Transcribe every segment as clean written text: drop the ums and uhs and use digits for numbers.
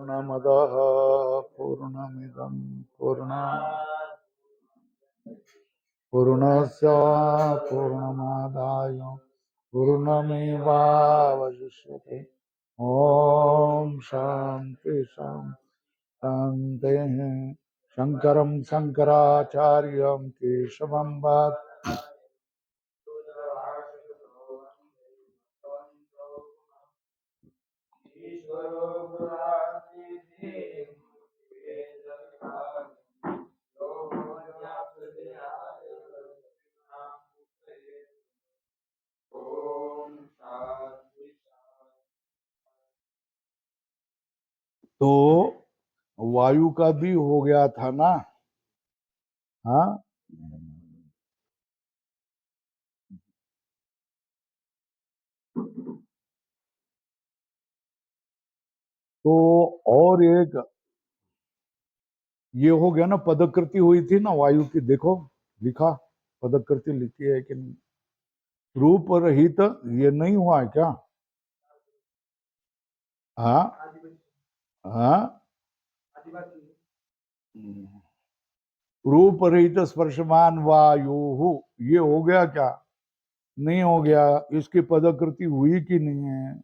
पूर्णमदः पूर्णमिदं पूर्णस्य पूर्णमादाय पूर्णमेवावशिष्यते। ओम शांति शांति। शंकरं शंकराचार्यं केशवं वाद तो वायु का भी हो गया था ना। हाँ, तो और एक ये हो गया ना, पदकृति हुई थी ना वायु की। देखो लिखा, पदकृति लिखी है कि नहीं? रूप रहित ये नहीं हुआ है क्या? हाँ हाँ, रूप रहित स्पर्शमान वायु, ये हो गया क्या? नहीं हो गया। इसकी पदकृति हुई कि नहीं है?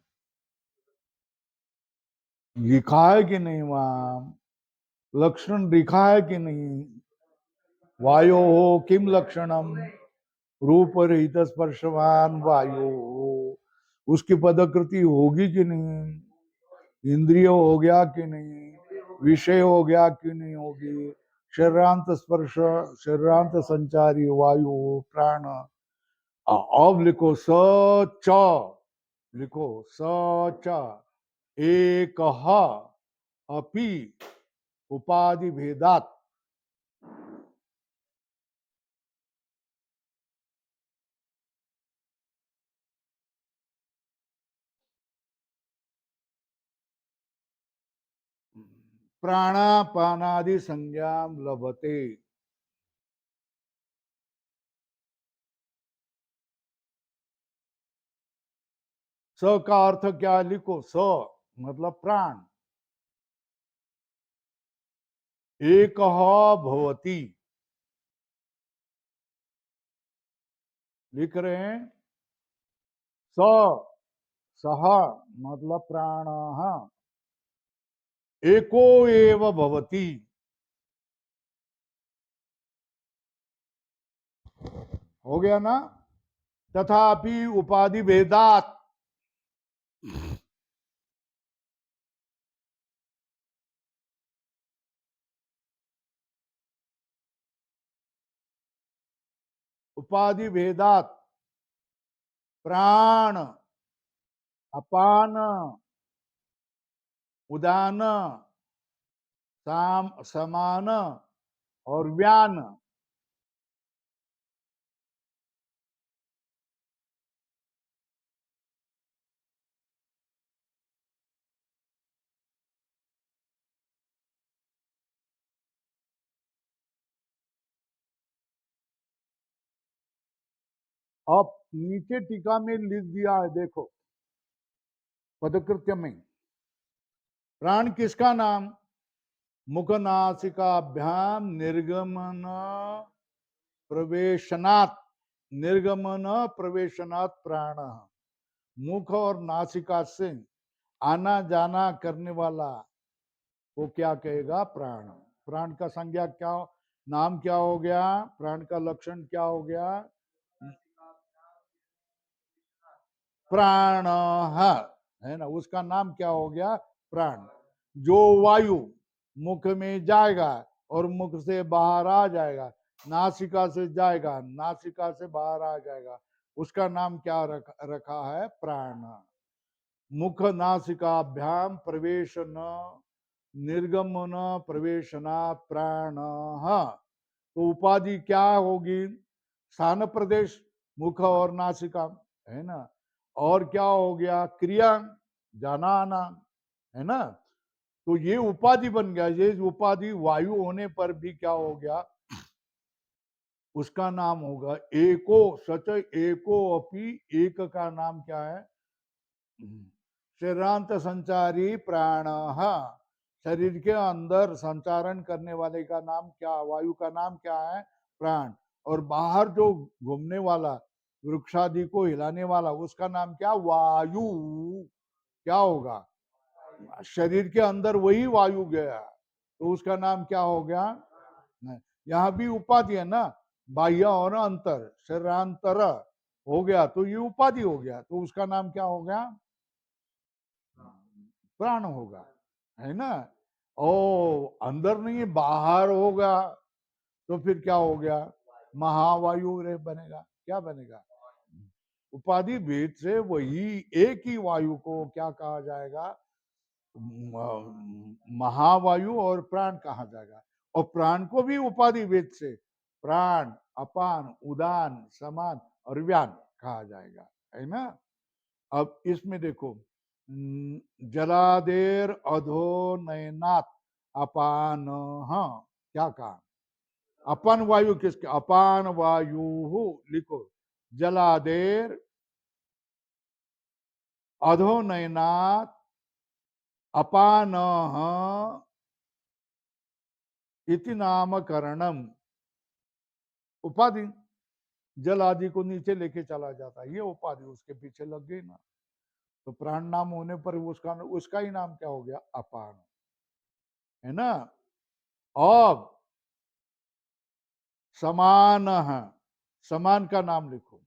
लिखा है कि नहीं? वहां लक्षण लिखा है कि नहीं? वायो हो किम लक्षणम, रूप रहित स्पर्शवान वायु, उसकी पदकृति होगी कि नहीं? इंद्रिय हो गया कि नहीं? विषय हो गया कि नहीं होगी? शरीरांत स्पर्श, शरीरांत संचारी वायु प्राण। अब लिखो च, लिखो च एक अपि उपाधि भेदात। प्राणापानादि संज्ञा लभते। स का अर्थ क्या? लिखो स मतलब प्राण। एक भवति, लिख रहे हैं। स, सह मतलब प्राण, एको एव भवति। हो गया ना? तथापि उपाधि भेदात, उपाधि भेदात प्राण अपान उदान समान और व्यान। अब नीचे टीका में लिख दिया है, देखो पदकृत्य में। प्राण किसका नाम? मुख नासिकाभ्याम निर्गमन प्रवेशनात्, निर्गमन प्रवेशनात् प्राण। मुख और नासिका से आना जाना करने वाला वो क्या कहेगा? प्राण। प्राण का संज्ञा क्या, नाम क्या हो गया? प्राण का लक्षण क्या हो गया? प्राण है ना, उसका नाम क्या हो गया? प्राण। जो वायु मुख में जाएगा और मुख से बाहर आ जाएगा, नासिका से जाएगा, नासिका से बाहर आ जाएगा, उसका नाम क्या रखा है? प्राण। मुख नासिकाभ्याम प्रवेश न निर्गमन प्रवेशना प्राण। तो उपाधि क्या होगी? स्थान प्रदेश, मुख और नासिका, है ना। और क्या हो गया? क्रिया, जाना आना, है ना। तो ये उपाधि बन गया। ये उपाधि वायु होने पर भी क्या हो गया? उसका नाम होगा एको। सच एको अपि, एक का नाम क्या है? शरीरांत संचारी प्राण, शरीर के अंदर संचारण करने वाले का नाम क्या, वायु का नाम क्या है? प्राण। और बाहर जो घूमने वाला, वृक्षादि को हिलाने वाला, उसका नाम क्या? वायु। क्या होगा? शरीर के अंदर वही वायु गया तो उसका नाम क्या हो गया? यहाँ भी उपाधि है ना, बाह्य और अंतर, शरीरांतर हो गया तो ये उपाधि हो गया, तो उसका नाम क्या हो गया? प्राण होगा, है ना। ओ, अंदर नहीं बाहर होगा तो फिर क्या हो गया? महावायु रे बनेगा। क्या बनेगा? उपाधि भेद से वही एक ही वायु को क्या कहा जाएगा? महावायु और प्राण कहा जाएगा। और प्राण को भी उपाधि भेद से प्राण, अपान, उदान, समान और व्यान कहा जाएगा, है ना। अब इसमें देखो, जलादेर अधो नयनात् अपान, हाँ क्या कहा? अपान वायु किसके? अपान वायु लिखो। जलादेर अधो नयनात् अपान इति नामकरणम। उपाधि जल आदि को नीचे लेके चला जाता है, ये उपाधि उसके पीछे लग गई ना, तो प्राण नाम होने पर उसका उसका ही नाम क्या हो गया? अपान, है ना। अब समान है, समान का नाम लिखो।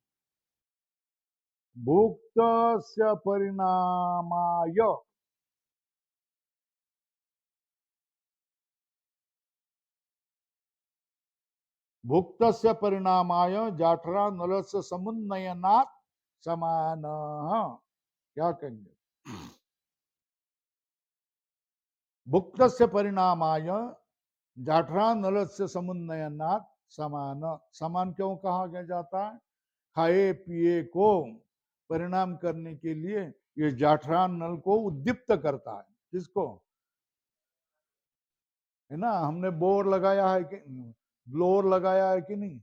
भुक्त परिणामाय, भुक्त परिणामाय जाठरा नलस्य समुन्नयनात् समान। क्या कहेंगे? भुक्त परिणामाय जाठरा नलस्य समुन्नयनात् समान। समान क्यों कहा गया जाता है? खाए पिए को परिणाम करने के लिए ये जाठरान नल को उद्दीप्त करता है। किसको? है ना, हमने बोर लगाया है कि ब्लोर लगाया है कि नहीं?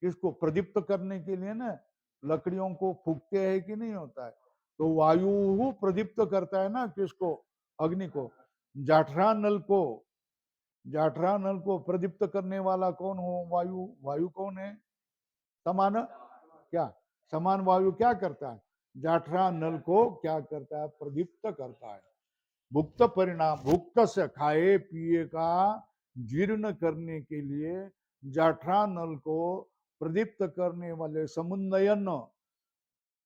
किसको? प्रदीप्त करने के लिए ना, लकड़ियों को फूकते हैं कि नहीं होता है, तो वायु प्रदीप्त करता है ना, किसको? अग्नि को। जाठरान नल को, जाठरान नल को प्रदीप्त करने वाला कौन हो? वायु। वायु कौन है? समान। क्या? समान वायु क्या करता है? जाठरा नल को क्या करता है? प्रदीप्त करता है। भुक्त परिणाम, भुक्त से खाए पिए का जीर्ण करने के लिए जाठरा नल को प्रदीप्त करने वाले, समुन्नयन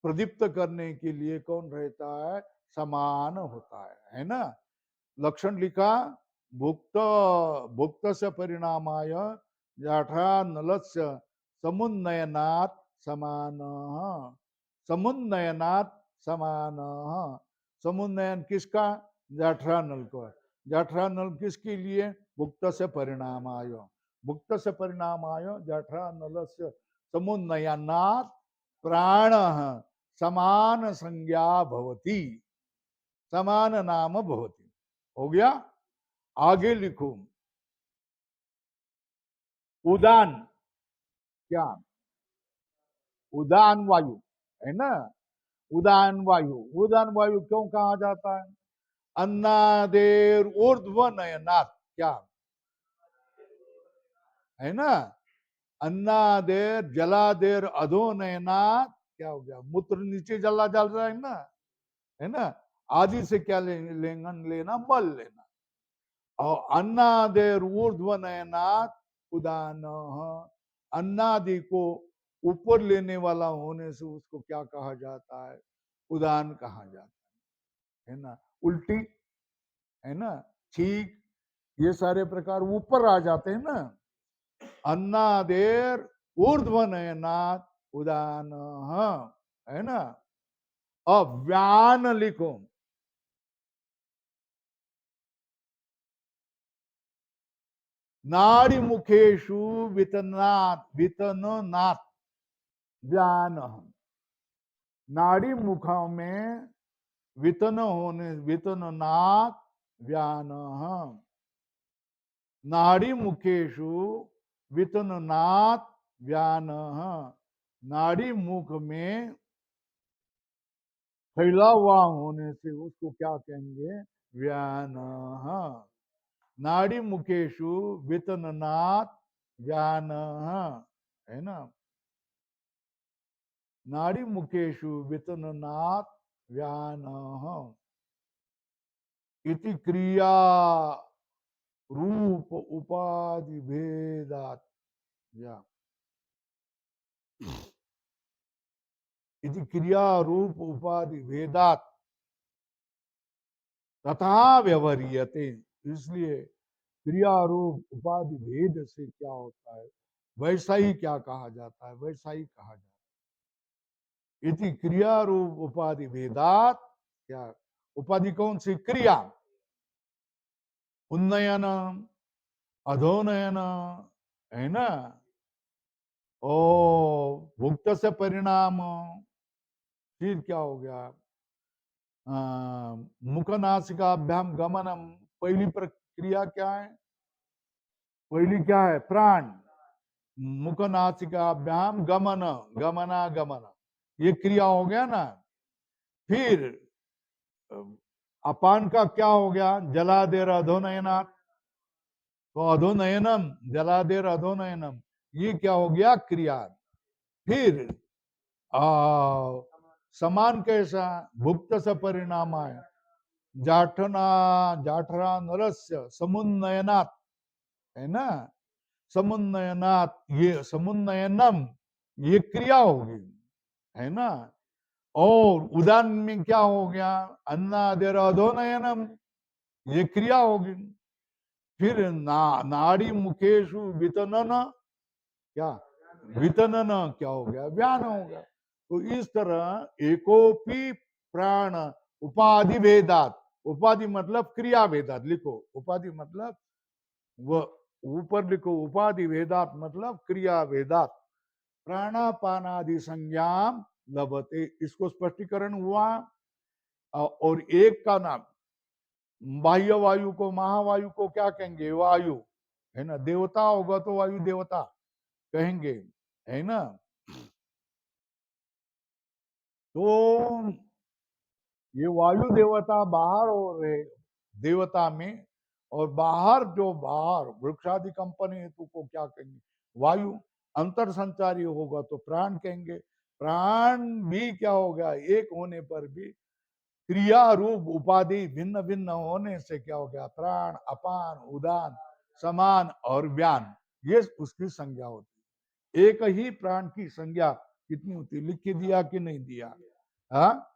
प्रदीप्त करने के लिए कौन रहता है? समान होता है ना। लक्षण लिखा, भुक्त, भुक्त से परिणामाय जाठरा नलस्य समुन्नयनात् समान। समुन्नयनात् समान। समुन्नयन किसका? जाठरा नल को। जाठरा नल किसके लिए? भुक्त से परिणामाय। भुक्त से परिणामाय जाठरा नलस्य समुन्नयनात् प्राण समान संज्ञा भवती, समान नाम भवती। हो गया। आगे लिखो, उदान। क्या? उदान वायु, है ना। उदान वायु, उदान वायु क्यों कहा जाता है? अन्नादेर ऊर्ध्व नयनात्। क्या? है ना। अन्नादेर जलादेर अधो नयनात्। क्या हो गया? मूत्र नीचे जला जल रहा है ना, है ना। आदि से क्या लेना? बल लेना। और अन्नादेर ऊर्ध्व नयनात् उदान। अन्नादि को ऊपर लेने वाला होने से उसको क्या कहा जाता है? उदान कहा जाता है ना। उल्टी, है ना, ठीक, ये सारे प्रकार ऊपर आ जाते हैं ना। अन्नादेर ऊर्ध्व नयनात् उदान, है ना। अब व्यान लिखो। नाड़ी मुखेशु वितनात्, वितननात् व्यान। नाड़ी मुखों में वितन होने, वितननात् व्यान। नाड़ी मुखेशु वितननात् व्यान। नाड़ी मुख में फैला हुआ होने से उसको क्या कहेंगे? व्यान। नाड़ी मुखेशु वितननाथ व्यान, है ना, नाड़ी मुखेशु वितननाथ व्यान इति क्रिया रूप उपाधि भेदात, या इति क्रिया रूप उपाधि भेदात तथा व्यवहारियते, इसलिए क्रिया रूप उपाधि भेद से क्या होता है, वैसा ही क्या कहा जाता है, वैसा ही कहा जाता है। इति क्रिया रूप उपाधि भेदात, क्या उपाधि कौन सी, क्रिया, उन्नयन अधोनयन, है ना, ओ भुक्त से परिणाम, फिर क्या हो गया, मुखनासिकाभ्याम गमनम, पहली प्रक्रिया क्या है, पहली क्या है, प्राण, मुखनासिकाभ्याम गमन, गमनागमन, ये क्रिया हो गया ना। फिर अपान का क्या हो गया, जलादेर अधोनयनाथ, तो अधोनयनम, जलादेर अधोनयनम, ये क्या हो गया, क्रिया। फिर समान कैसा, भुक्त स परिणाम है, जाठना जाठरा नरस्य समुन्नयनात्, है ना, समुन्नयनात्, ये समुन्नयनम, ये क्रिया होगी, है ना। और उदान में क्या हो गया, अन्नादेर अधोनयनम, ये क्रिया होगी। फिर नाड़ी मुखेशु वितनन, क्या वितनन क्या हो गया, व्यान हो गया। तो इस तरह एकोपी प्राण उपाधि भेदात, उपाधि मतलब क्रिया भेदात, लिखो उपाधि मतलब वो ऊपर लिखो, उपाधि भेदात मतलब क्रिया भेदात, प्राणापानादि संज्ञाम लभते, इसको स्पष्टीकरण हुआ। और एक का नाम, बाह्य वायु को, महावायु को क्या कहेंगे, वायु, है ना, देवता होगा तो वायु देवता कहेंगे, है ना। तो ये वायु देवता बाहर हो रहे देवता में, और बाहर जो बाहर वृक्षादि कंपनी हेतु को क्या कहेंगे, वायु, अंतर संचारी होगा तो प्राण कहेंगे। प्राण भी क्या हो गया, एक होने पर भी क्रिया रूप उपाधि भिन्न भिन्न होने से क्या हो गया, प्राण, अपान, उदान, समान और व्यान, ये उसकी संज्ञा होती है। एक ही प्राण की संज्ञा कितनी होती, लिख के दिया कि नहीं दिया, हाँ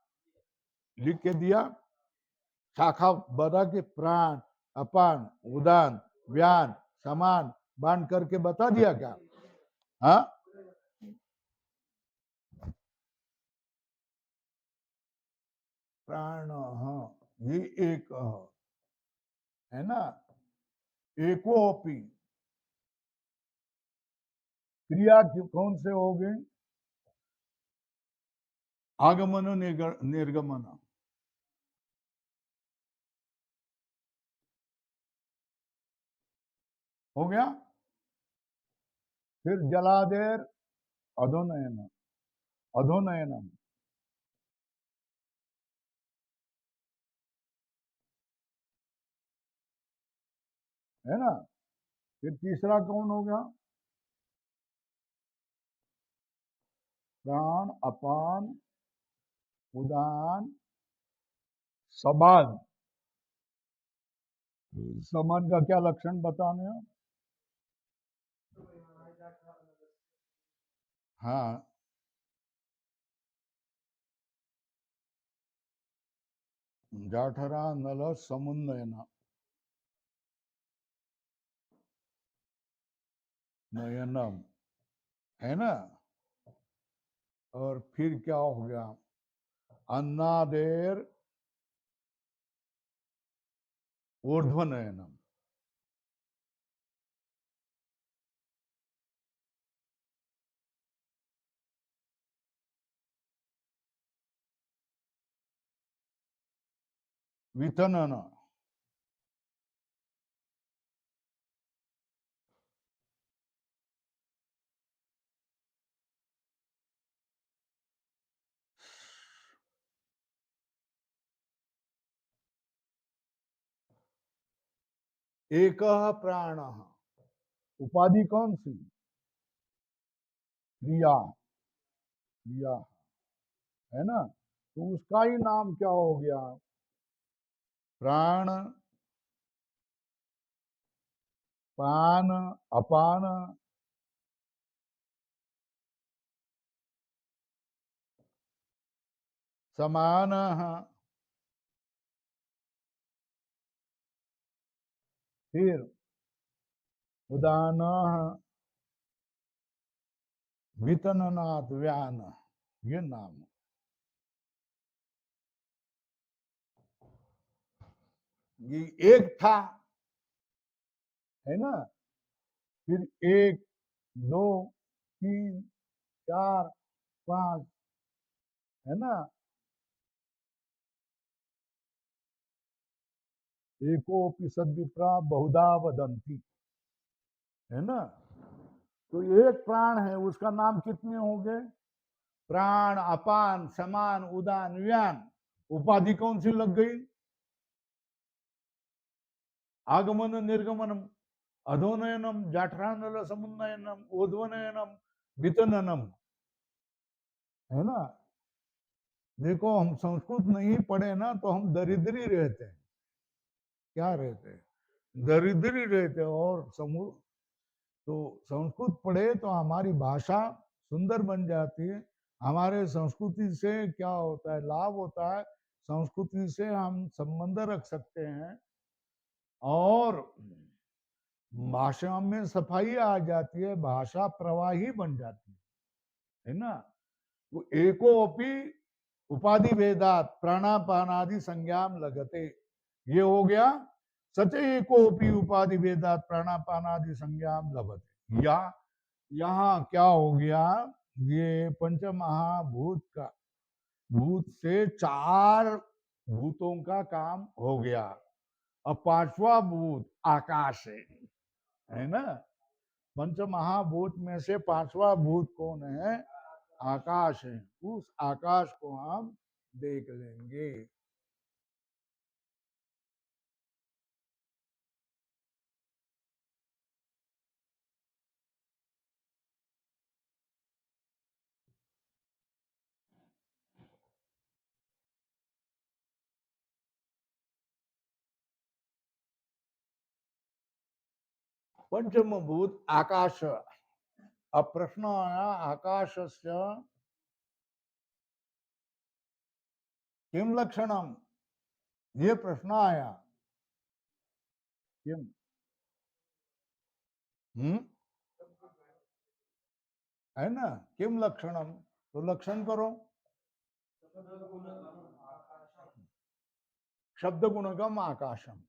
लिख के दिया, शाखा बता के प्राण, अपान, उदान, व्यान, समान बांध करके बता दिया क्या, हाँ, प्राण, हाँ, ये एक है ना, एकोपी क्रिया कौन से हो गए, आगमन निर्गमन, हो गया। फिर जलादेर अधोनयन, अधोनयनम, है ना। फिर तीसरा कौन हो गया, प्राण, अपान, उदान, समान, समान का क्या लक्षण बताने हो, हाँ, जाठरा नल समुन्नयन, नयनम, है ना। और फिर क्या हो गया, अन्नादेर ऊर्ध्वनयनम, वितनन, एक प्राण, उपाधि कौन सी? क्रिया, क्रिया है ना, तो उसका ही नाम क्या हो गया? प्राण, पान, अपान, समान, फिर उदान, वितननाथ व्यान, ये नाम। ये एक था, है ना, फिर एक, दो, तीन, चार, पांच, है ना, एकोपि सद्विप्रा बहुधा वदंती, है ना। तो एक प्राण है, उसका नाम कितने हो गए? प्राण, अपान, समान, उदान, व्यान। उपाधि कौन सी लग गई? आगमन निर्गमनम, अधोनयनम, जाठरानल समुन्नयनम, ओध्वनयनम, वितननम, है ना। देखो, हम संस्कृत नहीं पढ़े ना तो हम दरिद्री रहते हैं। क्या रहते हैं? दरिद्री रहते हैं। और समूह तो संस्कृत पढ़े तो हमारी भाषा सुंदर बन जाती है। हमारे संस्कृति से क्या होता है? लाभ होता है। संस्कृति से हम संबंध रख सकते हैं और भाषा में सफाई आ जाती है, भाषा प्रवाही बन जाती है ना। वो एकोपि उपाधि भेदात प्राणापानादि संज्ञाम लगते, ये हो गया सच एकोपि उपाधि भेदात प्राणापानादि संज्ञाम लभते। या यहाँ क्या हो गया? ये पंच महाभूत का, भूत से चार भूतों का काम हो गया। अब पांचवा भूत आकाश है ना। पंच महाभूत में से पांचवा भूत कौन है? आकाश है। उस आकाश को हम देख लेंगे। पंचम भूत आकाश। अब प्रश्न आया, आकाश से किम लक्षणम, ये प्रश्न आया। किम, है ना, किम लक्षणम, तो लक्षण करो। शब्द गुणगम आकाशम।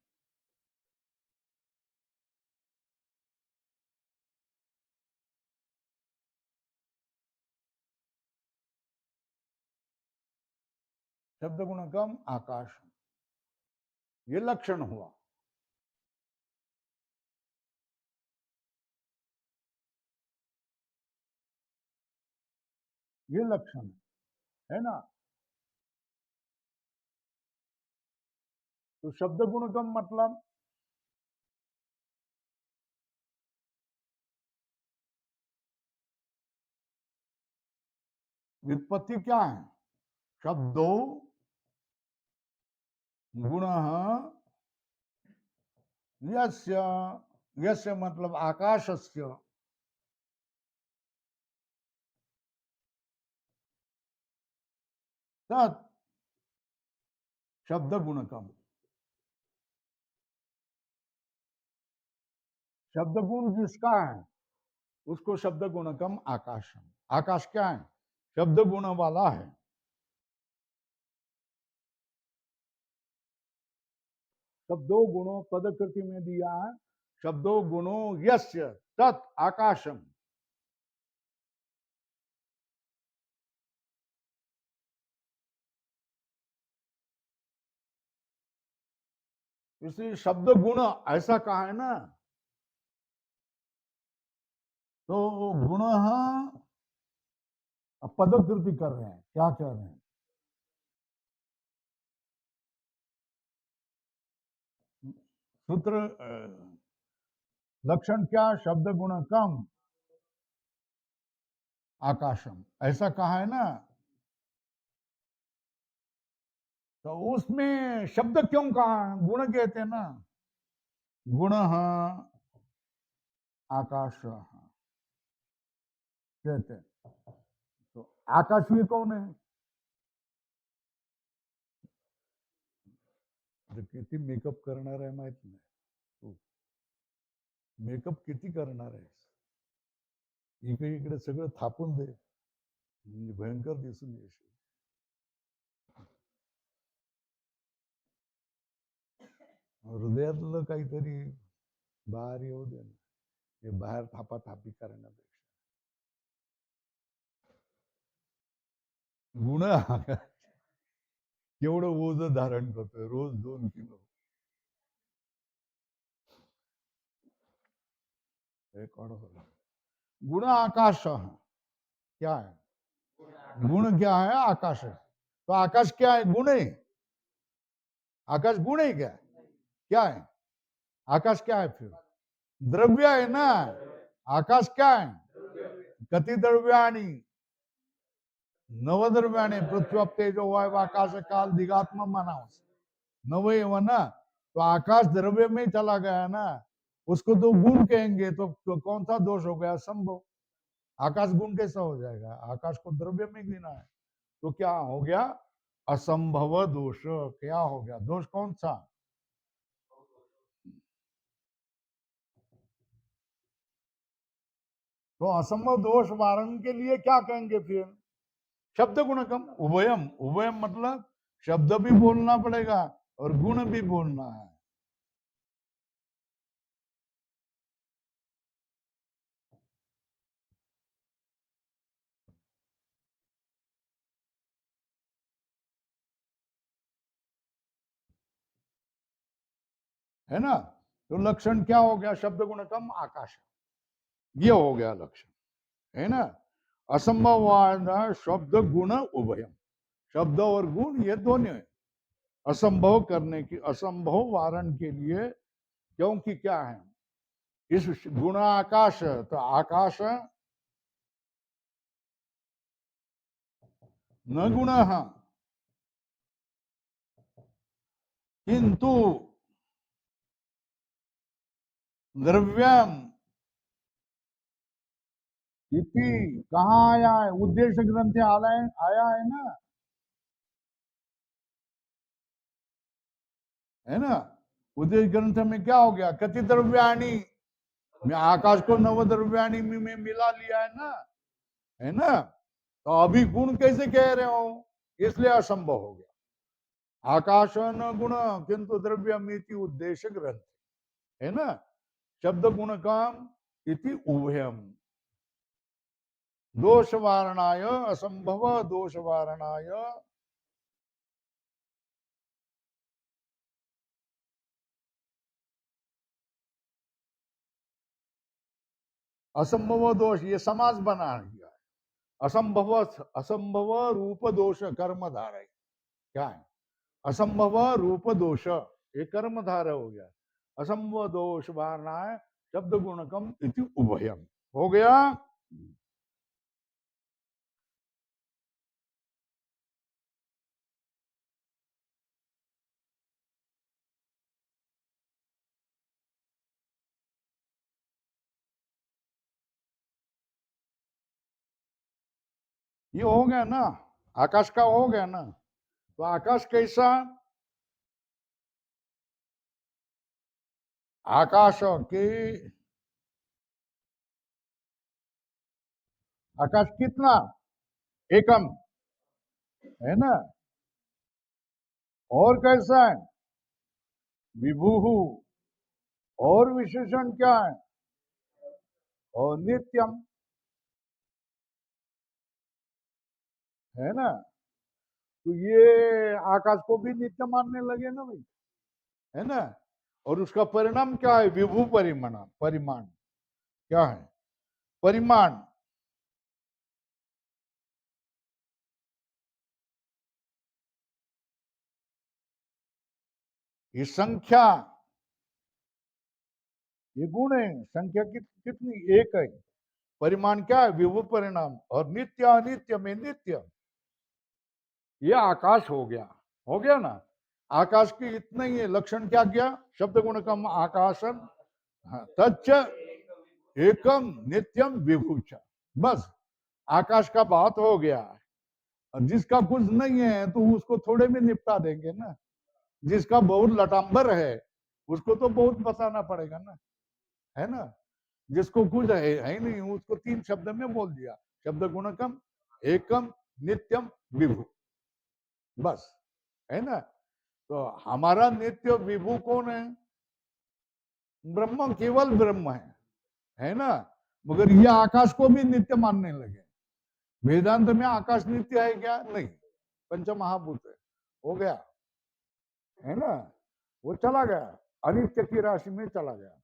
शब्द गुणगम आकाशम, ये लक्षण हुआ। ये लक्षण है ना। तो शब्द गुणगम मतलब व्युत्पत्ति क्या है? शब्दो गुण यस्य, यस्य मतलब आकाशस्य, तत् शब्द गुणकम। शब्द गुण जिसका है उसको शब्द गुणकम आकाशम। आकाश क्या है? शब्द गुण वाला है। शब्दों गुणों पदकृति में दिया है, शब्दों गुणों यस्य तत् आकाशम। इसलिए शब्द गुण ऐसा कहा है ना, तो गुण पदकृति कर रहे हैं। क्या कह रहे हैं? सूत्र लक्षण क्या? शब्द गुण कम आकाशम, ऐसा कहा है ना। तो उसमें शब्द क्यों कहा? गुण कहते हैं ना, गुण आकाश कहते हैं। तो आकाश ये कौन है? किती मेकअप करणार आहे माहित नाही. मेकअप किती करणार आहे? इकडे इकडे सगळं थापून दे, म्हणजे भयंकर दिसून येशील. हृदयातलं काहीतरी बाहेर येऊ दे ना, हे बाहेर थापाथापी करण्यापेक्षा. गुण केवढं ओझ धारण करतोय रोज 2 किलो. गुण आकाश क्या है? गुण क्या है? आकाश है. तो आकाश क्या है? गुण है. आकाश गुण है क्या? क्या है आकाश? क्या है फिर? द्रव्य है ना. आकाश क्या है? कति द्रव्याणी? नवद्रव्याने पृथ्वी तेजो वायु आकाश काल दिगात्म मनावस. नव ना. तो आकाश द्रव्य में चला गया ना, उसको तो गुण कहेंगे. तो कौन सा दोष हो गया? संभव. आकाश गुण कैसा हो जाएगा? आकाश को द्रव्य में गिना है. तो क्या हो गया? असंभव दोष. क्या हो गया? दोष कौन सा? तो असंभव दोष वारण के लिए क्या कहेंगे फिर? शब्द गुण कम उभयम. उभयम मतलब शब्द भी बोलना पड़ेगा और गुण भी बोलना है ना. तो लक्षण क्या हो गया? शब्द गुण कम आकाश, ये हो गया लक्षण, है ना. असंभव शब्द गुण उभयम, शब्द और गुण ये दोनों है. असंभव करने की, असंभव वारण के लिए. क्योंकि क्या है? इस गुण आकाश, तो आकाश न गुण किंतु द्रव्यम इति. कहाँ आया है? उद्देश्य ग्रंथ आया है ना, है ना. उद्देश्य ग्रंथ में क्या हो गया? कति द्रव्याणी. मैं आकाश को नवद्रव्याणी में मिला लिया है ना, है ना. तो अभी गुण कैसे कह रहे हो? इसलिए असंभव हो गया. आकाश न गुण किंतु द्रव्यमिति उद्देश्य ग्रंथ, है ना. शब्द गुण काम इति उभयम. दोष वारणाय असंभव दोष वारणाय असंभव दोष, ये समाज बना दिया है. असंभव, असंभव रूप दोष कर्मधार है. क्या है? असंभव रूप दोष, ये कर्मधार हो गया. असंभव दोष वारणा है शब्द गुणकम इति उभयम. हो गया. ये हो गया ना. आकाश का हो गया ना. तो आकाश कैसा? आकाश के, आकाश कितना? एकम, है ना. और कैसा है? विभु. और विशेषण क्या है? और नित्यम, है ना. तो ये आकाश को भी नित्य मानने लगे ना भाई, है ना. और उसका परिणाम क्या है? विभू परिमाण. परिमाण क्या है? परिमाण. ये संख्या, ये गुण है, संख्या कितनी, एक है। परिमाण क्या है, विभु परिणाम। और नित्य अनित्य में नित्य, ये आकाश हो गया ना। आकाश की इतना ही है लक्षण, क्या किया, शब्द गुण कम आकाशन, हाँ, तच्च एकम नित्यम विभुच, बस आकाश का बात हो गया। और जिसका कुछ नहीं है तो उसको थोड़े में निपटा देंगे ना। जिसका बहुत लटांबर है उसको तो बहुत बताना पड़ेगा ना, है ना। जिसको कुछ है ही नहीं उसको तीन शब्द में बोल दिया, शब्द गुणकम एकम नित्यम विभु, बस, है ना। तो हमारा नित्य विभु कौन है, ब्रह्म, केवल ब्रह्म है ना। मगर ये आकाश को भी नित्य मानने लगे। वेदांत में आकाश नित्य है क्या, नहीं, पंच महाभूत है, हो गया, है ना। वो चला गया, अनित्य की राशि में चला गया।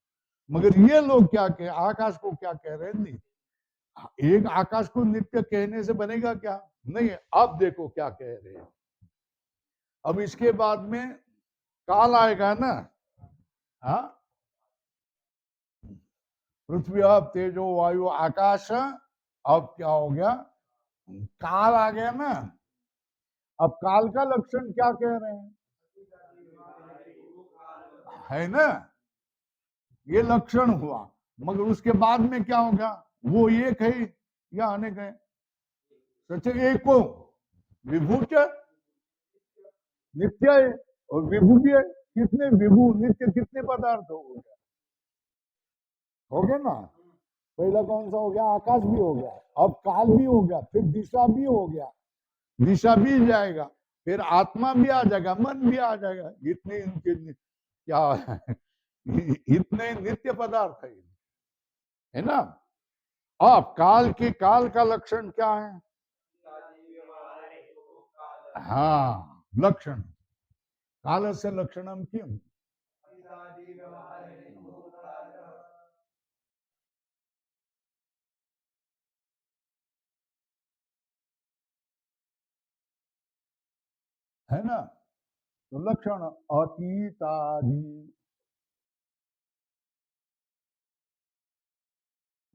मगर ये लोग क्या कह, आकाश को क्या कह रहे हैं, नहीं, एक आकाश को नित्य कहने से बनेगा क्या, नहीं। अब देखो क्या कह रहे हैं, अब इसके बाद में काल आएगा ना, हाँ, पृथ्वी अब तेजो वायु आकाश, अब क्या हो गया, काल आ गया ना। अब काल का लक्षण क्या कह रहे हैं, है ना, ये लक्षण हुआ। मगर उसके बाद में क्या होगा, वो एक है या अनेक है, सच एको विभूच नित्य है और विभू भी है। कितने विभू नित्य, कितने पदार्थ हो गया, हो गया ना। पहला कौन सा हो गया, आकाश भी हो गया, अब काल भी हो गया, फिर दिशा भी हो गया, दिशा भी जाएगा, फिर आत्मा भी आ जाएगा, मन भी आ जाएगा। इतने इनके क्या इतने नित्य पदार्थ है ना। अब काल के, काल का लक्षण क्या है, हाँ, लक्षण, काल से लक्षणम किम, है ना। तो लक्षण अतीतादि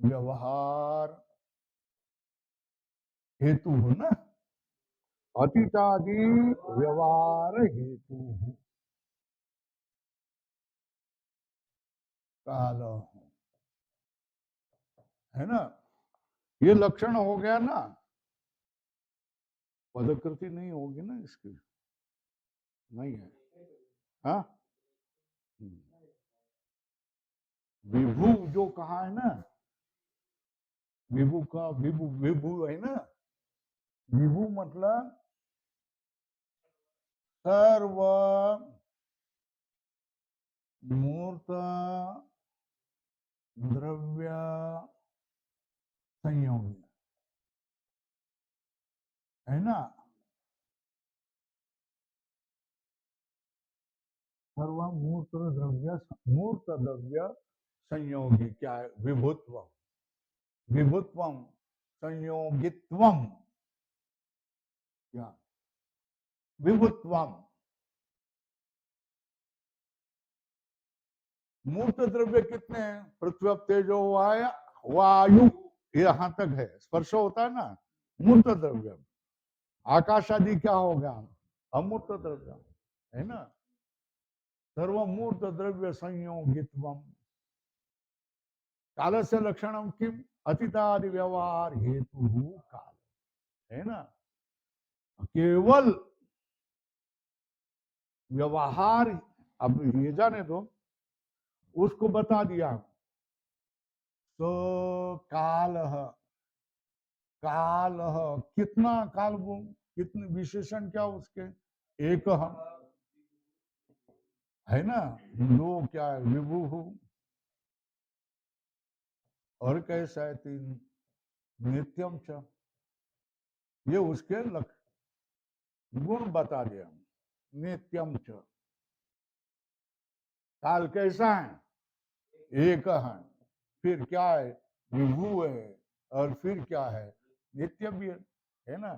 व्यवहार हेतु हो ना, अतीतादि व्यवहार हेतु काल, है ना। ये लक्षण हो गया ना, पदकृति नहीं होगी ना इसकी, नहीं है, हाँ। विभू जो कहा है ना, विभू का, विभू विभू है ना, विभू मतलब सर्व मूर्त द्रव्य संयोग, है ना। सर्व मूर्त द्रव्य, मूर्त द्रव्य संयोगी क्या है, विभुत्व, विभुत्वम संयोगित्वम, क्या विभुत्वम। मूर्त द्रव्य कितने हैं, पृथ्वी तेजो वायु, यहां तक है, स्पर्श होता है ना, मूर्त द्रव्य। आकाश आदि क्या होगा, अमूर्त द्रव्य, है ना। सर्वमूर्त द्रव्य संयोगित्वम, काल से लक्षणम किम, अतीतादि व्यवहार हेतु काल, है ना। केवल व्यवहार, अब ये जाने दो, उसको बता दिया। तो काल, काल कितना काल, वो कितने विशेषण क्या उसके, एक है ना, दो क्या है, विभु, और कैसा है, तीन नित्यम च, ये उसके गुण बता दिया, नित्यम च। काल कैसा है, एक है, फिर क्या है, विभु है, और फिर क्या है, नित्य भी है ना।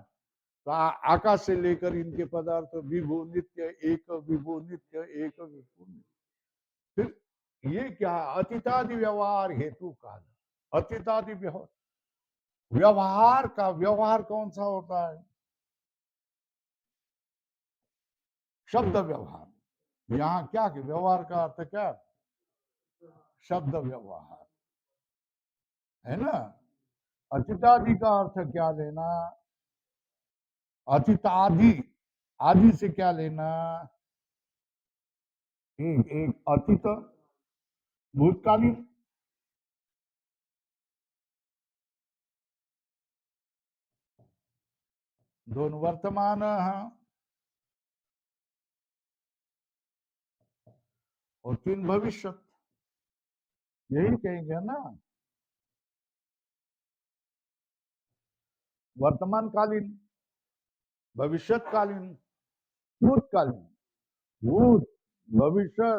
तो आकाश से लेकर इनके पदार्थ विभु नित्य, एक विभु नित्य, एक विभु नित्य। फिर ये क्या है? अतीतादि व्यवहार हेतु काल। अतीतादि व्यवहार, व्यवहार का व्यवहार कौन सा होता है? शब्द व्यवहार। यहाँ क्या कि व्यवहार का अर्थ क्या? शब्द व्यवहार, है ना। अतीतादि का अर्थ क्या लेना? अतीतादि, आदि से क्या लेना? एक एक अतीत, भूतकालीन, दोनों वर्तमान है, और तीन भविष्य। यही कहेंगे ना, वर्तमान कालीन, भविष्यकालीन, भूतकालीन। भूत, भविष्य,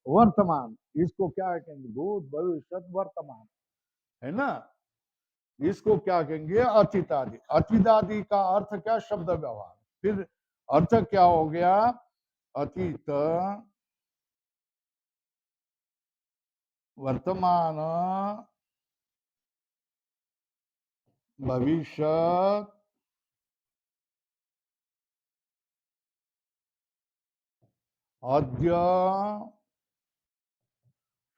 वर्तमान, इसको क्या कहेंगे? भूत, भविष्य, वर्तमान, है ना। इसको क्या कहेंगे? अतीतादि। अतीतादि का अर्थ क्या? शब्द व्यवहार। फिर अर्थ क्या हो गया? अतीत, वर्तमान, भविष्य, अद्य,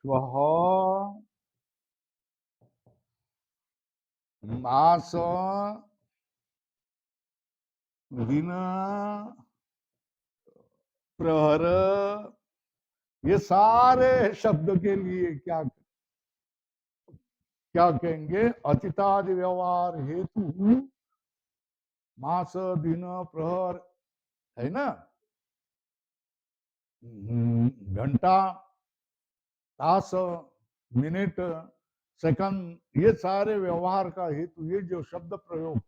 श्वः, मास, दिन, प्रहर। ये सारे शब्द के लिए क्या क्या कहेंगे? अतीतादि व्यवहार हेतु मास, दिन, प्रहर, है ना। घंटा, तास, मिनट, सेकंड, ये सारे व्यवहार का हेतु, ये जो शब्द प्रयोग,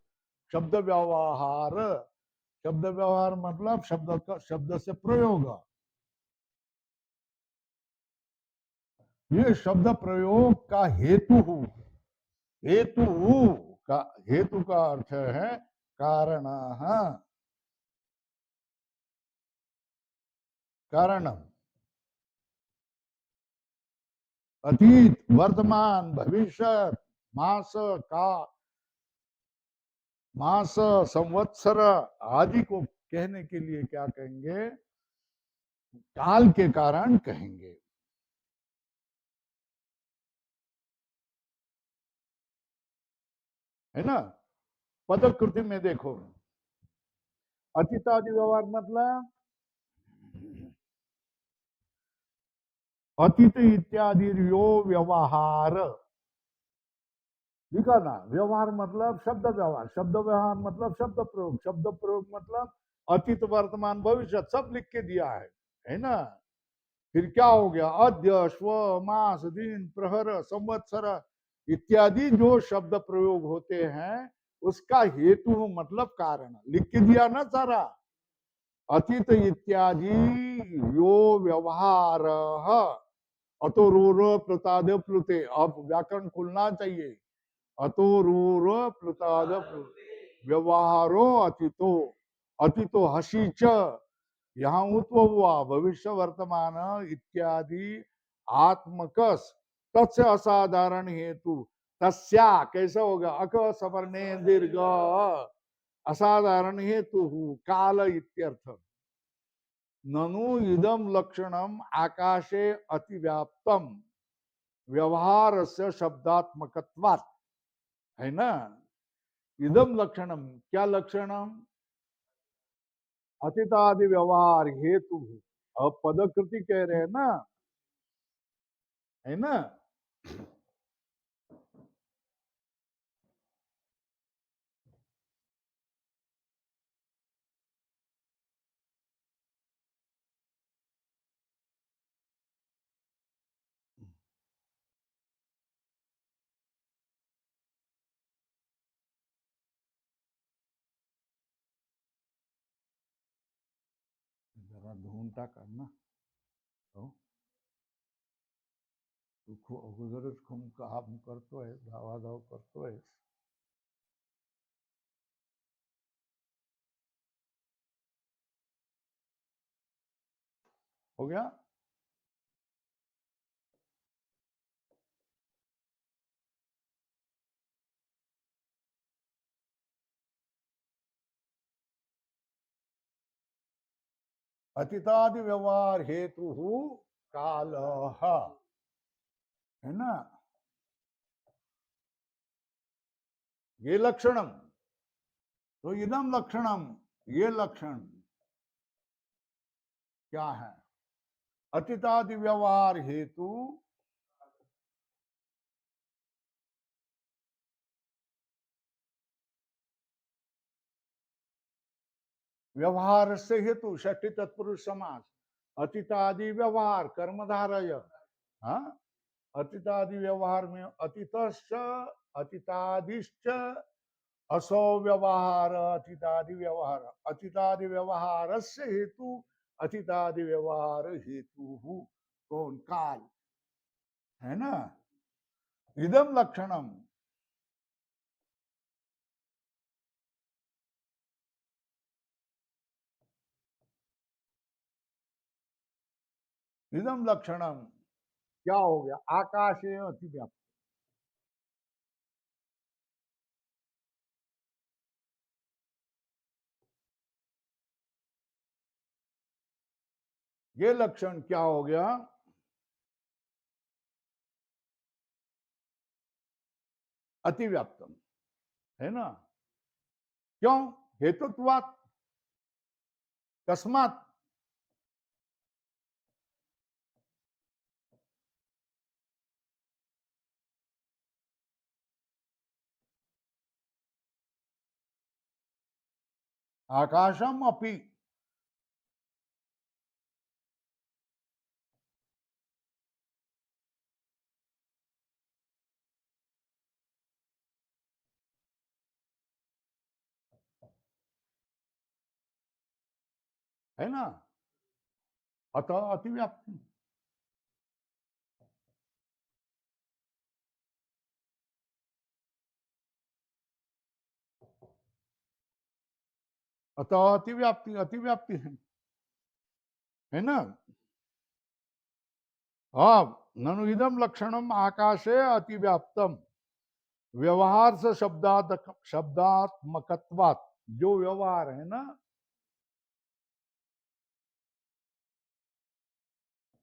शब्द व्यवहार। शब्द व्यवहार मतलब शब्द का, शब्द से प्रयोग। ये शब्द प्रयोग का हेतु, हेतु का, हेतु का अर्थ है कारण, कारणम। अतीत, वर्तमान, भविष्य, मास का, मास, संवत्सर आदि को कहने के लिए क्या कहेंगे? काल के कारण कहेंगे, है ना। पदकृति में देखो, अतीतादि व्यवहार मतलब अतीत इत्यादि यो व्यवहार। लिखा ना, व्यवहार मतलब शब्द व्यवहार, शब्द व्यवहार मतलब शब्द प्रयोग, शब्द प्रयोग मतलब अतीत, वर्तमान, भविष्य सब लिख के दिया है ना। फिर क्या हो गया? अद्य, श्व, मास, दिन, प्रहर, संवत्सर इत्यादि जो शब्द प्रयोग होते हैं, उसका हेतु मतलब कारण लिख के दिया ना सारा। अतीत इत्यादि यो व्यवहार, अतो रूर प्लुताद प्लुते। अब व्याकरण खुलना चाहिए। अतो रूर प्लुताद व्यवहारो अतीतो, अतीतो हसी च, यहाँ उत्व हुआ, भविष्य, वर्तमान इत्यादि आत्मकस, तत्स्य असाधारण हेतु, तस्या कैसा होगा? अक सवर्णे दीर्घ, असाधारण हेतु काल इत्यर्थ। ननु इदम लक्षणम आकाशे अतिव्याप्तम व्यवहार से शब्दात्मकत्वात्, है ना। इदम लक्षणम, क्या लक्षणम? अतीतादि व्यवहार हेतु। अब पदकृति कह रहे हैं ना, है ना। जरा ढूंढता करना तो, तू अगोदरच खूप काम करतोय, धावाधाव करतोय। हो गया? अतीतादि व्यवहार हेतु काल है ना, ये लक्षणम। तो इदम लक्षणम, ये लक्षण क्या है? अतीतादि व्यवहार हेतु व्यवहार से हेतु षष्ठी तत्पुरुष समास। अतीतादि व्यवहार कर्मधारय। हाँ, अतीतादि व्यवहार में अतीतश्च अतीतादिश्च असौ व्यवहार अतीतादि व्यवहार, अतीतादि व्यवहार से हेतु अतीतादि व्यवहार हेतु कौन? काल, है ना। इदम लक्षणम, इदम लक्षणम क्या हो गया? आकाश अतिव्याप्त। ये लक्षण क्या हो गया? अतिव्याप्तम, है ना। क्यों? हेतुत्वात्, तस्मात्। आकाशम अपि, है ना। अतः अतिव्याप्ति। अतः अतिव्याप्ति, अतिव्याप्ति है ना। हाँ, ननु इदम लक्षणम आकाशे अतिव्याप्तम व्यवहार से शब्दात्मकत्वात्। जो व्यवहार है ना,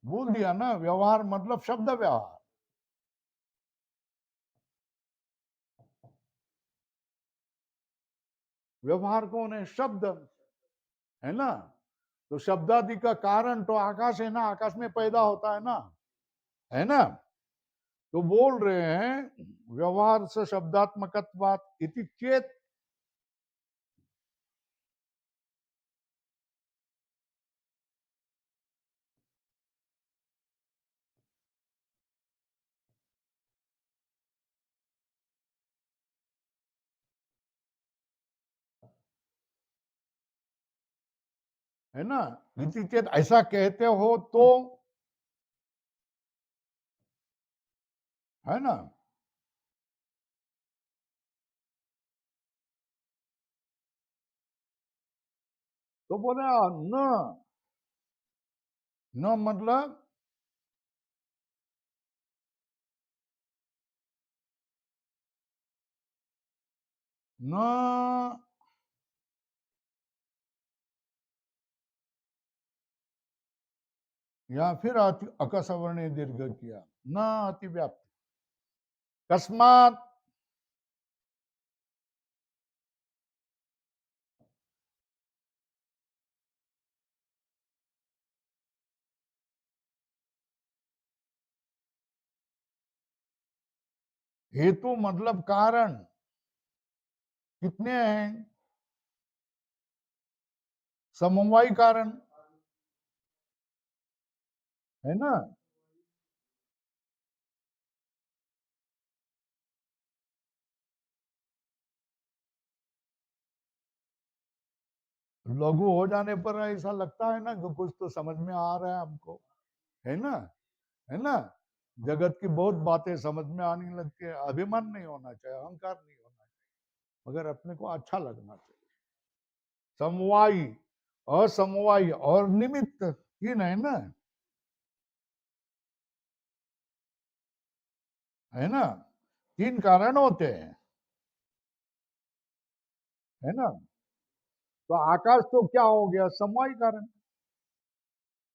बोल दिया ना, व्यवहार मतलब शब्द व्यवहार। व्यवहार कौन है? शब्द, है ना। तो शब्दादि का कारण तो आकाश है ना, आकाश में पैदा होता है ना, है ना। तो बोल रहे हैं व्यवहार से शब्दात्मकत्वात् इति चेत, है ना। इति चेत ऐसा कहते हो तो, है ना। तो बोले न, न मतलब न, या फिर अकसवर्ण दीर्घ किया, न अतिव्याप्ति। कस्मात, हेतु मतलब कारण। कितने हैं? समवायी कारण, है ना। लघु हो जाने पर ऐसा लगता है ना कि कुछ तो समझ में आ रहा है हमको, है ना, है ना। जगत की बहुत बातें समझ में आने लगती है। अभिमान नहीं होना चाहिए, अहंकार नहीं होना चाहिए, मगर अपने को अच्छा लगना चाहिए। समवायी, असमवायी और निमित्त, तीन है ना, है ना। तीन कारण होते हैं, है ना। तो आकाश तो क्या हो गया? समवायी कारण,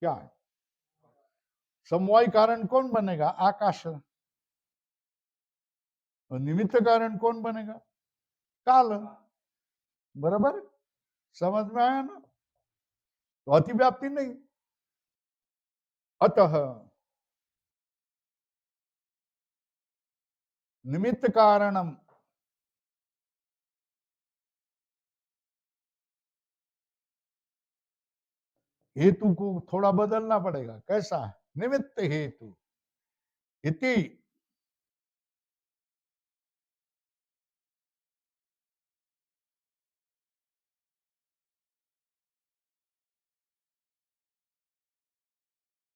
क्या है? समवाय कारण कौन बनेगा? आकाश। और निमित्त कारण कौन बनेगा? काल। बराबर, समझ में आया ना? तो अतिव्याप्ति नहीं। अतः निमित्त कारणम, हेतु को थोड़ा बदलना पड़ेगा। कैसा? निमित्त हेतु इति,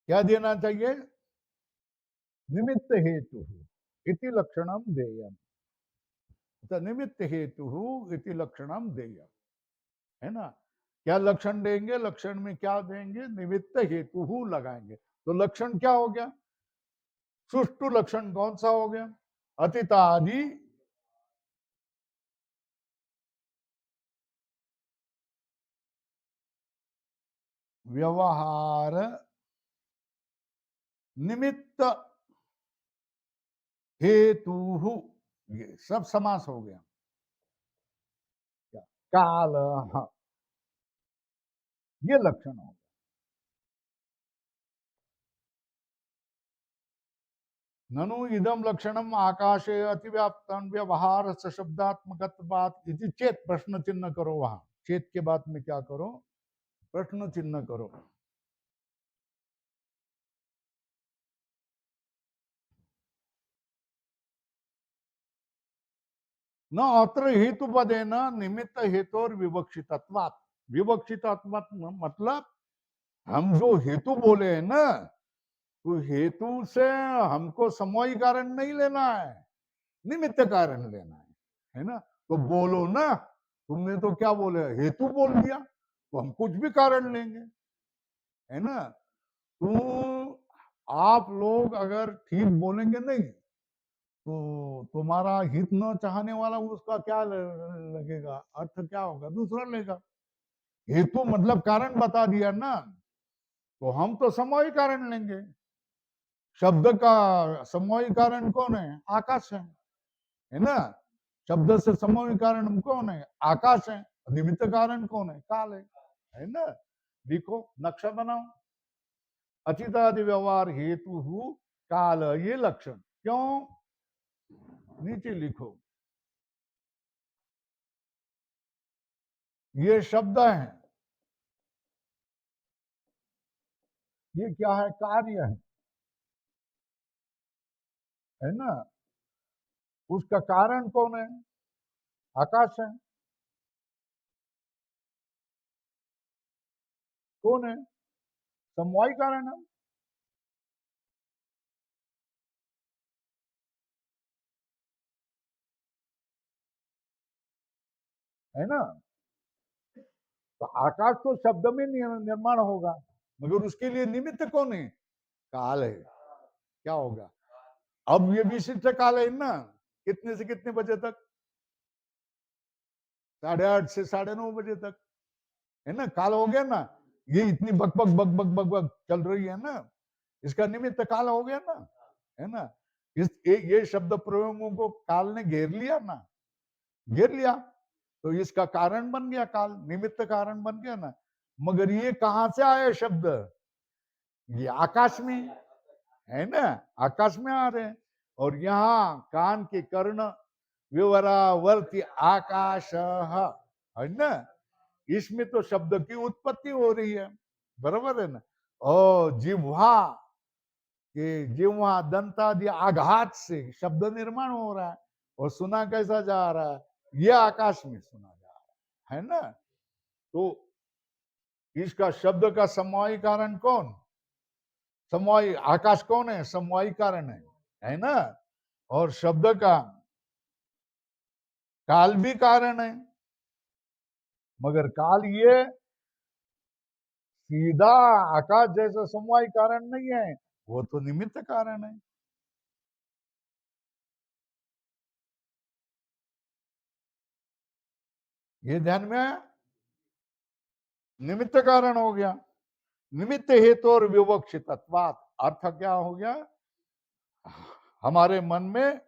क्या देना चाहिए? निमित्त हेतु इति लक्षणम देयम। तो निमित्त हेतु इति लक्षणम देयम, है ना? क्या लक्षण देंगे? लक्षण में क्या देंगे? निमित्त हेतु लगाएंगे। तो लक्षण क्या हो गया? सुष्टु लक्षण कौन सा हो गया? अतीतादि व्यवहार निमित्त हेतु, ये सब समास हो गया। क्या? काल, हाँ, ये लक्षण हो। ननु इदम लक्षणम आकाशे अतिव्याप्तन व्यवहार शब्दात्मकत्वात् इति चेत, प्रश्न चिन्ह करो वहां। चेत के बाद में क्या करो? प्रश्न चिन्ह करो। न अत्र हेतु पदे न निमित्त हेतु और विवक्षितत्वात्। विवक्षितत्वात् मतलब हम जो हेतु बोले हैं ना, तो हेतु से हमको समवायी कारण नहीं लेना है, निमित्त कारण लेना है ना? तो बोलो ना, तुमने तो क्या बोले? हेतु बोल दिया, तो हम कुछ भी कारण लेंगे, है ना? तो आप लोग अगर ठीक बोलेंगे नहीं, तो तुम्हारा हित न चाहने वाला उसका क्या लगेगा? अर्थ क्या होगा? दूसरा लेगा। हेतु मतलब कारण बता दिया ना, तो हम तो समवायी कारण लेंगे। शब्द का समवायी कारण कौन है? आकाश है ना? शब्द से समवायी कारण कौन है? आकाश है। निमित्त कारण कौन है? काल है ना? लिखो, नक्शा बनाओ। अचितादि व्यवहार हेतु काल, ये लक्षण। क्यों? नीचे लिखो, ये शब्द है, ये क्या है? कार्य है ना? उसका कारण कौन है? आकाश है। कौन है? समवायी कारण है ना? तो आकाश तो शब्द में निर्माण होगा, मगर उसके लिए निमित्त कौन है? काल है। क्या होगा? अब ये विशिष्ट काल है ना, कितने से कितने बजे तक? 8:30 से 9:30 तक, है ना? काल हो गया ना? ये इतनी बक बक बक बक बक बक चल रही है ना, इसका निमित्त काल हो गया ना, है ना? ये शब्द प्रयोगों को काल ने घेर लिया ना, घेर लिया, तो इसका कारण बन गया काल, निमित्त कारण बन गया ना। मगर ये कहां से आया शब्द? ये आकाश में, है ना? आकाश में आ रहे हैं। और यहाँ कान के कर्ण विवरावर्ती आकाश है ना, इसमें तो शब्द की उत्पत्ति हो रही है। बराबर है ना? और जिह्वा के जिह्वा दंतादि आघात से शब्द निर्माण हो रहा है, और सुना कैसा जा रहा है? ये आकाश में सुना जा रहा है ना? तो इसका शब्द का समवायी कारण कौन? समवायी आकाश कौन है? समवायी कारण है ना? और शब्द का काल भी कारण है, मगर काल ये सीधा आकाश जैसा समवाय कारण नहीं है, वो तो निमित्त कारण है। ये ध्यान में आया? निमित्त कारण हो गया। निमित्त हेतु और विवक्षितत्वात्, अर्थ क्या हो गया? हमारे मन में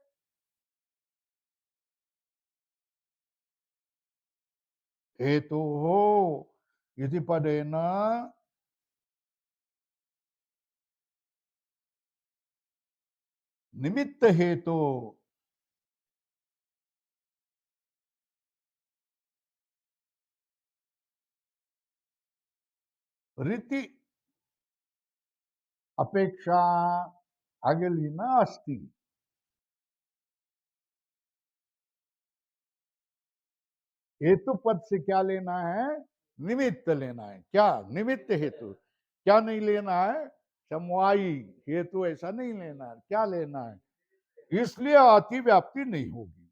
हेतु हो इति पदेन निमित्त हेतु रीति अपेक्षा आगे लेना अस्ति। हेतु पद से क्या लेना है? निमित्त लेना है। क्या? निमित्त हेतु। क्या नहीं लेना है? समवायी हेतु ऐसा नहीं लेना है। क्या लेना है? इसलिए अतिव्याप्ति नहीं होगी,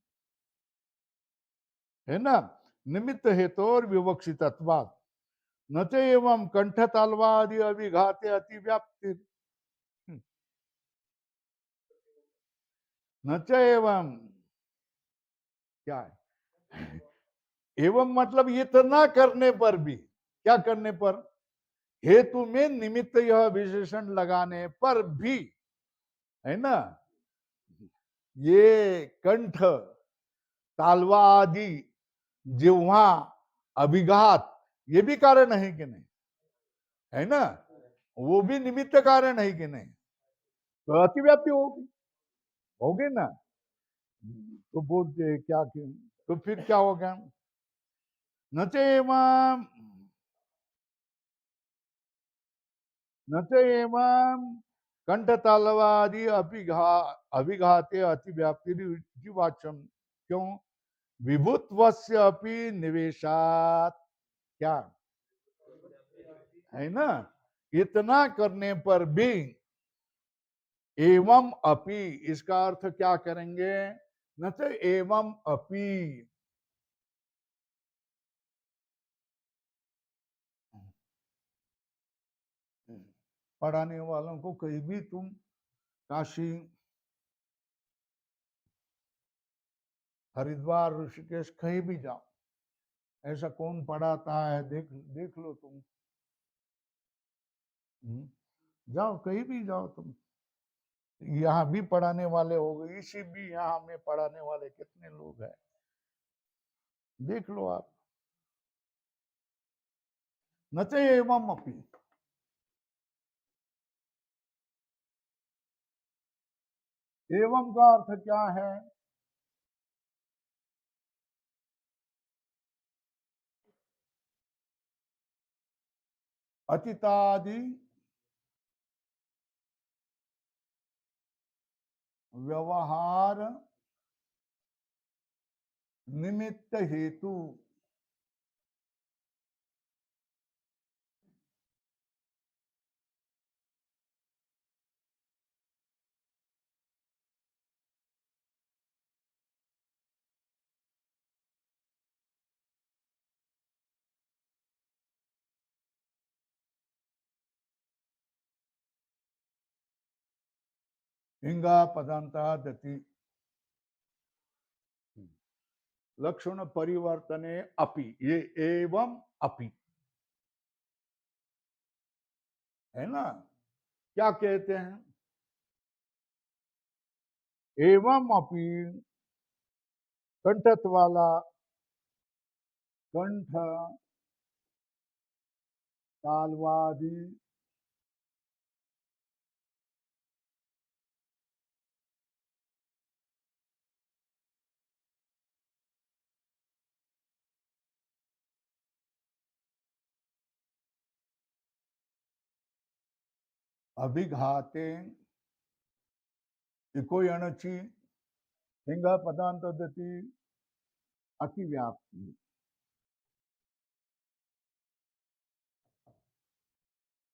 है ना। निमित्त हेतु और विवक्षितत्वात् न च एवं कंठ तालवादि अभिघाते अतिव्याप्ति। न च एवं क्या है? एवं मतलब इतना करने पर भी, क्या करने पर? हेतु में निमित्त यह विशेषण लगाने पर भी, है ना, ये कंठ, तालवा आदि, जिह्वा, अभिघात, ये भी कारण है कि नहीं? है ना, वो भी निमित्त कारण है कि नहीं? तो अतिव्याप्ति होगी, होगी ना। तो बोलते हैं क्या कि, तो फिर क्या होगा? न चैवं न चैवं कंठ तालवादि अभिघाते अतिव्याप्ति वाच्यम। क्यों? विभुत्वस्य अपि निवेशात। क्या? है ना, इतना करने पर भी एवं अपि, इसका अर्थ क्या करेंगे? न तो एवं अपि, पढ़ाने वालों को कहीं भी तुम काशी, हरिद्वार, ऋषिकेश कहीं भी जाओ, ऐसा कौन पढ़ाता है? देख देख लो तुम। जाओ कहीं भी जाओ तुम, यहाँ भी पढ़ाने वाले हो गए, इसी भी यहाँ में पढ़ाने वाले कितने लोग हैं, देख लो आप। न च एवं अपि, एवं का अर्थ क्या है? अतीतादि व्यवहार निमित्त हेतु हिंगा पदांता दति लक्षण परिवर्तने अपि, ये एवं अपि है ना। क्या कहते हैं? एवं अपि कंठत वाला, कंठ तालवादि अभिघाते इको अणचि हिंगा पदांत दति अतिव्याप्ति।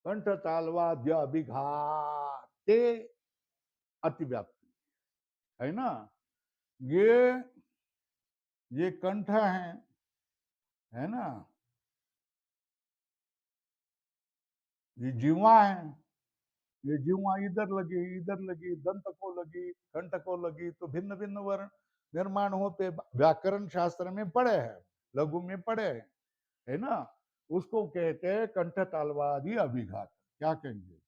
कंठ तालवाद्य अभिघाते अतिव्याप्ति, है ना। ये ये कंठ है ना, ये जीवा है, ये जीवा इधर लगी, दंत को लगी, कंठ को लगी, तो भिन्न भिन्न वर्ण निर्माण होते, व्याकरण शास्त्र में पढ़े हैं, लघु में पढ़े हैं, है ना। उसको कहते हैं कंठ तालवादी अभिघात। क्या कहेंगे?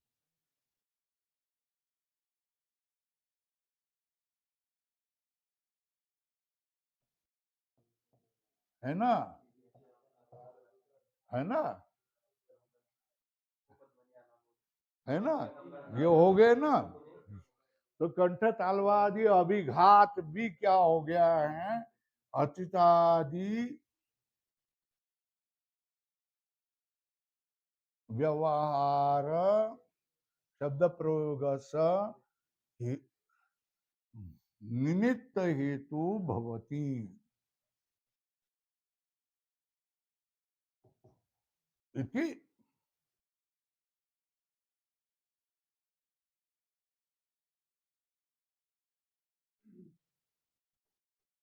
है ना, है ना, है ना, ये हो गए ना। तो कंठ तालवादी अभिघात भी क्या हो गया है? अतितादि व्यवहार शब्द प्रयोग निमित्त हेतु भवती। इति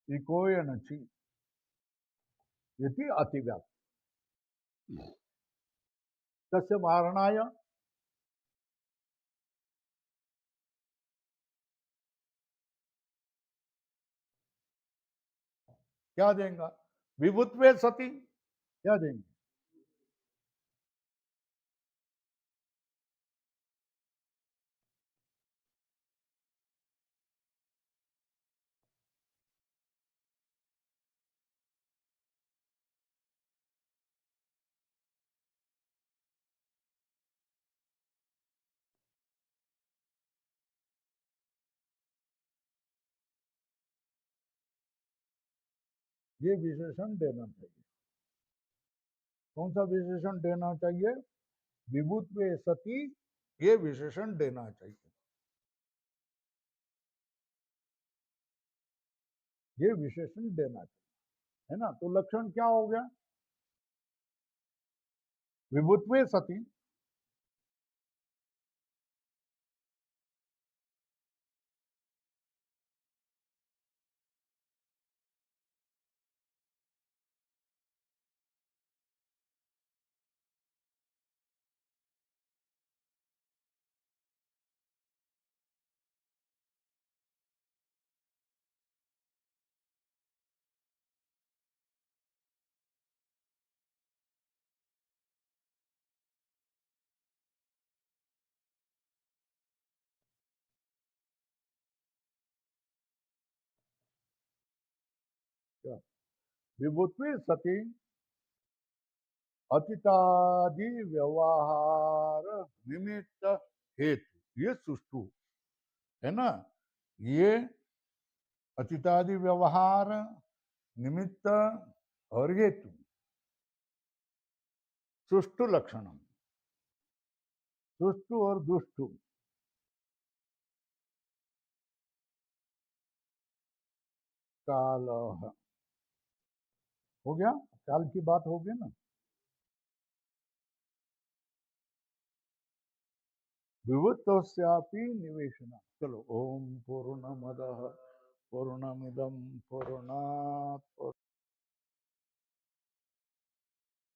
इकोय नचि इति अतिव्याप्त। तस्य वारणाय क्या देंगे? विभुत्वे सती क्या देंगे? ये विशेषण देना चाहिए। कौन सा विशेषण देना चाहिए? विभुत्वे सती, ये विशेषण देना चाहिए। ये विशेषण देना चाहिए, है ना। तो लक्षण क्या हो गया? विभुत्वे सती, विभुत्वे सती अतितादि व्यवहार निमित्त हेतु, ये सुष्टु है ना। ये अतितादि व्यवहार निमित्त और हेतु सुष्टु लक्षणम। सुष्टु और दुष्टु काल हो गया। काल की बात हो गई ना। विभुत्वस्यापि निवेशना। चलो, ओम पूर्णमदः पूर्णमिदं पूर्णात्